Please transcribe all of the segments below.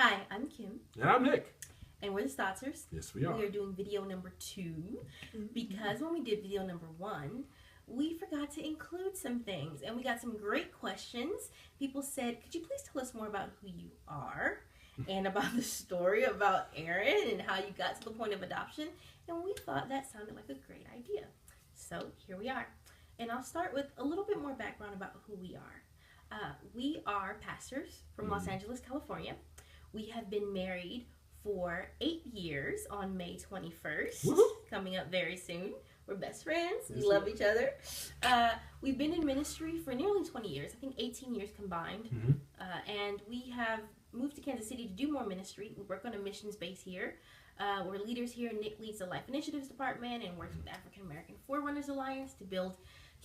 Hi, I'm Kim. And I'm Nick. And we're the Stotzers. Yes, we are. We are doing video number 2 because when we did video number 1, we forgot to include some things. And we got some great questions. People said, could you please tell us more about who you are and about the story about Aaron and how you got to the point of adoption? And we thought that sounded like a great idea. So here we are. And I'll start with a little bit more background about who we are. We are pastors from Los Angeles, California. We have been married for 8 years on May 21st, Woo-hoo. coming up very soon. We're best friends. Yes, we love each other. We've been in ministry for nearly 20 years, I think 18 years combined. And we have moved to Kansas City to do more ministry. We work on a missions base here. We're leaders here. Nick leads the Life Initiatives Department and works with the African American Forerunners Alliance to build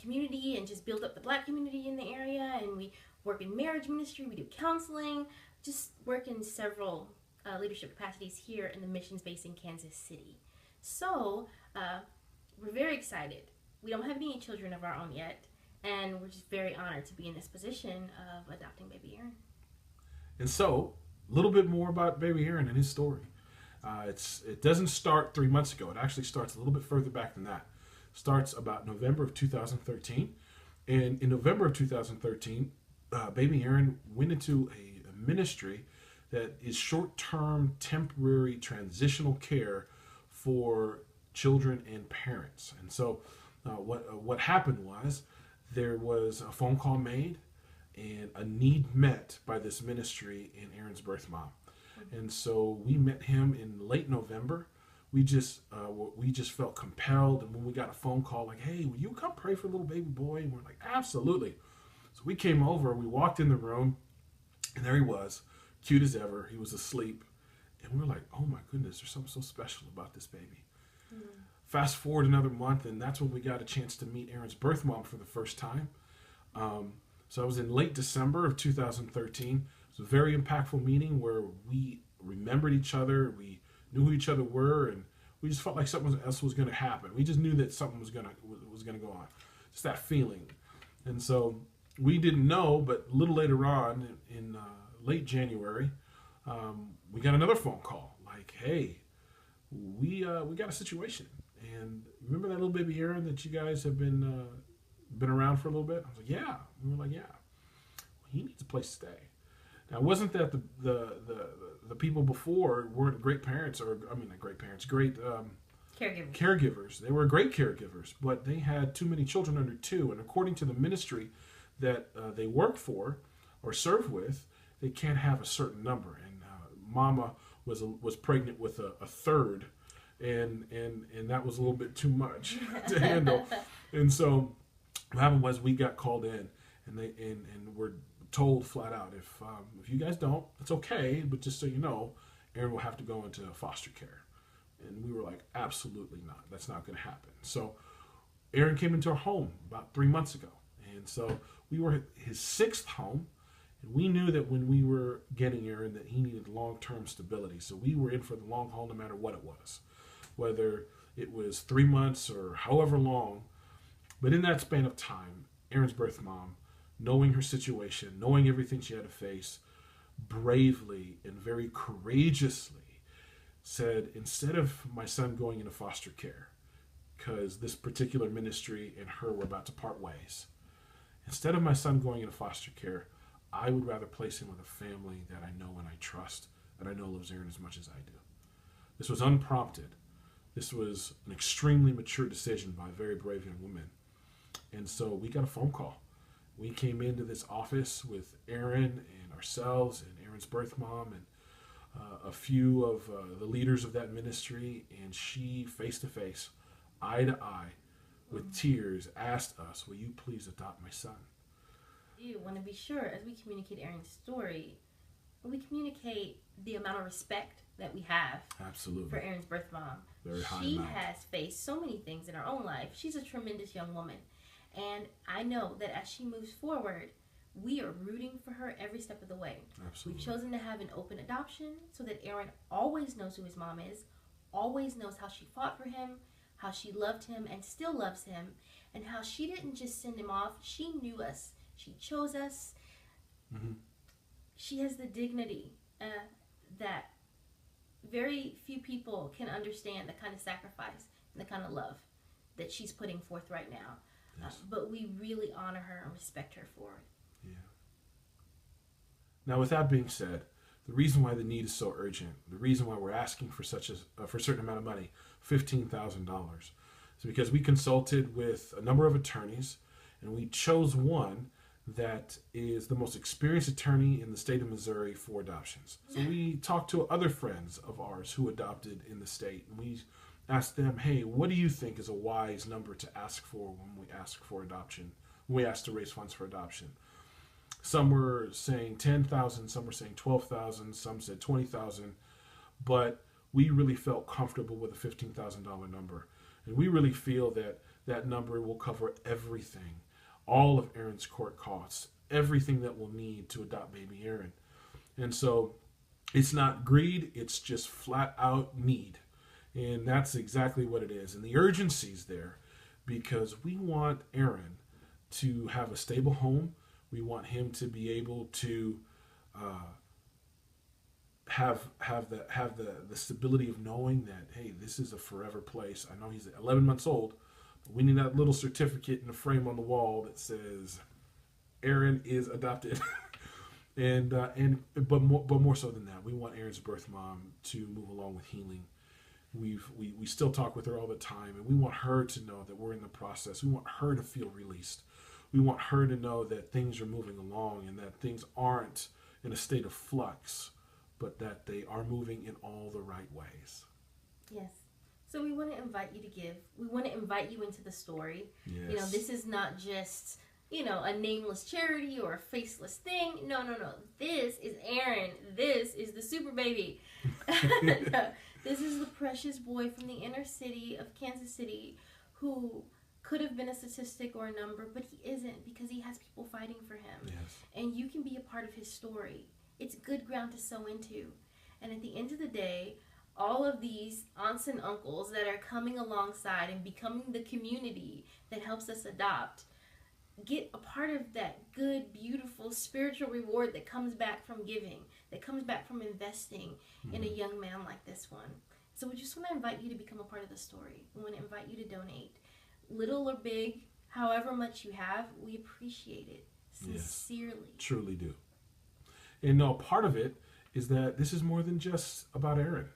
community and just build up the Black community in the area. And we work in marriage ministry. We do counseling. Just work in several leadership capacities here in the missions base in Kansas City. So we're very excited. We don't have any children of our own yet, and we're just very honored to be in this position of adopting baby Aaron. And so, a little bit more about baby Aaron and his story. It doesn't start 3 months ago. It actually starts a little bit further back than that. It starts about November of 2013. And in November of 2013, baby Aaron went into a ministry that is short-term, temporary, transitional care for children and parents. And so what happened was there was a phone call made and a need met by this ministry in Aaron's birth mom. And so we met him in late November. We just felt compelled, and when we got a phone call like, hey, will you come pray for a little baby boy? And we're like, absolutely. So we came over, we walked in the room, and there he was, cute as ever. He was asleep. And we were like, oh my goodness, there's something so special about this baby. Fast forward another month, and that's when we got a chance to meet Aaron's birth mom for the first time. So I was in late December of 2013. It was a very impactful meeting where we remembered each other, we knew who each other were, and we just felt like something else was going to happen. We just knew that something was going to go on. Just that feeling. And so we didn't know, but a little later on in late January, we got another phone call like, hey, we got a situation. And remember that little baby Aaron that you guys have been around for a little bit? I was like, yeah. We were like, yeah. Well, he needs a place to stay. Now, it wasn't that the people before weren't great parents, great caregivers. They were great caregivers, but they had too many children under 2. And according to the ministry that they work for or serve with, they can't have a certain number. And Mama was pregnant with a third, and that was a little bit too much to handle. And so what happened was we got called in, and we're told flat out, if you guys don't, it's okay, but just so you know, Aaron will have to go into foster care. And we were like, absolutely not. That's not going to happen. So Aaron came into our home about 3 months ago. And so we were his 6th home. And we knew that when we were getting Aaron that he needed long-term stability. So we were in for the long haul no matter what it was. Whether it was 3 months or however long. But in that span of time, Aaron's birth mom, knowing her situation, knowing everything she had to face, bravely and very courageously said, instead of my son going into foster care, because this particular ministry and her were about to part ways, instead of my son going into foster care, I would rather place him with a family that I know and I trust, and I know loves Aaron as much as I do. This was unprompted. This was an extremely mature decision by a very brave young woman. And so we got a phone call. We came into this office with Aaron and ourselves and Aaron's birth mom and a few of the leaders of that ministry, and she, face to face, eye to eye, with tears, asked us, will you please adopt my son? You want to be sure, as we communicate Aaron's story, we communicate the amount of respect that we have for Aaron's birth mom. Very high she amount. has faced so many things in her own life. She's a tremendous young woman. And I know that as she moves forward, we are rooting for her every step of the way. Absolutely. We've chosen to have an open adoption so that Aaron always knows who his mom is, always knows how she fought for him, how she loved him and still loves him, and how she didn't just send him off. She knew us. She chose us. Mm-hmm. She has the dignity that very few people can understand the kind of sacrifice and the kind of love that she's putting forth right now. Yes. But we really honor her and respect her for it. Yeah. Now, with that being said, the reason why the need is so urgent, the reason why we're asking for for a certain amount of money, $15,000, is because we consulted with a number of attorneys, and we chose one that is the most experienced attorney in the state of Missouri for adoptions. So we talked to other friends of ours who adopted in the state, and we asked them, hey, what do you think is a wise number to ask for when we ask for adoption, when we ask to raise funds for adoption? Some were saying 10,000, some were saying 12,000, some said 20,000, but we really felt comfortable with a $15,000 number. And we really feel that that number will cover everything, all of Aaron's court costs, everything that we'll need to adopt baby Aaron. And so it's not greed, it's just flat out need. And that's exactly what it is. And the urgency's there because we want Aaron to have a stable home. We want him to be able to have the stability of knowing that, hey, this is a forever place. I know he's 11 months old, but we need that little certificate in the frame on the wall that says Aaron is adopted. but more so than that, we want Aaron's birth mom to move along with healing. We still talk with her all the time, and we want her to know that we're in the process. We want her to feel released. We want her to know that things are moving along and that things aren't in a state of flux, but that they are moving in all the right ways. Yes. So we want to invite you to give. We want to invite you into the story. Yes. You know, this is not just, a nameless charity or a faceless thing. No. This is Aaron. This is the super baby. No, this is the precious boy from the inner city of Kansas City who could have been a statistic or a number, but he isn't because he has people fighting for him. Yes. And you can be a part of his story. It's good ground to sow into. And at the end of the day, all of these aunts and uncles that are coming alongside and becoming the community that helps us adopt get a part of that good, beautiful spiritual reward that comes back from giving, that comes back from investing in a young man like this one. So we just want to invite you to become a part of the story. We want to invite you to donate. Little or big, however much you have, we appreciate it sincerely. Yes, truly do. And no, part of it is that this is more than just about Aaron.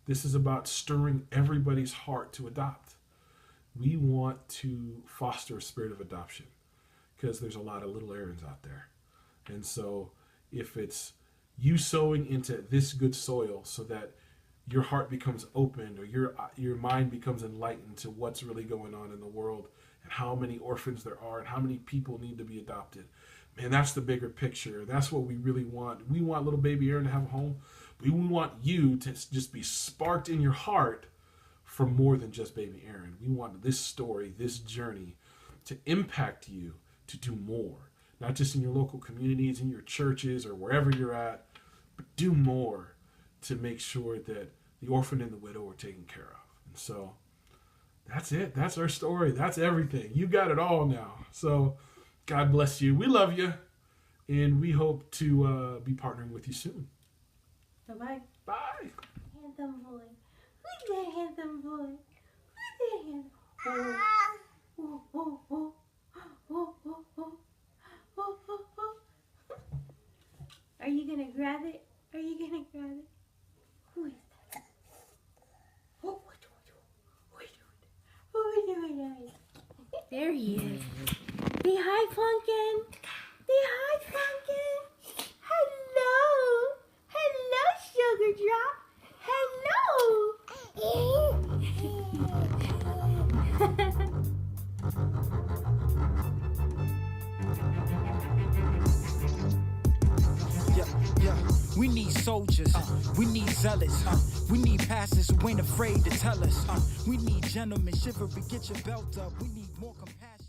This is about stirring everybody's heart to adopt. We want to foster a spirit of adoption because there's a lot of little Aarons out there. And so if it's you sowing into this good soil so that your heart becomes opened or your mind becomes enlightened to what's really going on in the world and how many orphans there are and how many people need to be adopted. Man, that's the bigger picture. That's what we really want. We want little baby Aaron to have a home. We want you to just be sparked in your heart for more than just baby Aaron. We want this story, this journey to impact you to do more. Not just in your local communities, in your churches or wherever you're at, but do more to make sure that the orphan and the widow are taken care of. And so that's it. That's our story. That's everything. You got it all now. So God bless you. We love you. And we hope to be partnering with you soon. Bye-bye. Bye. Handsome boy. Who's that handsome boy? Who's that handsome boy? Oh. Are you going to grab it? Are you going to grab it? Who is that? Oh, what are you doing? There he is. Say hi, Funkin'. Say hi, Funkin'. Hello. Hello, Sugar Drop. We need soldiers, we need zealots, we need pastors who ain't afraid to tell us. We need gentlemen, chivalry, get your belt up. We need more compassion.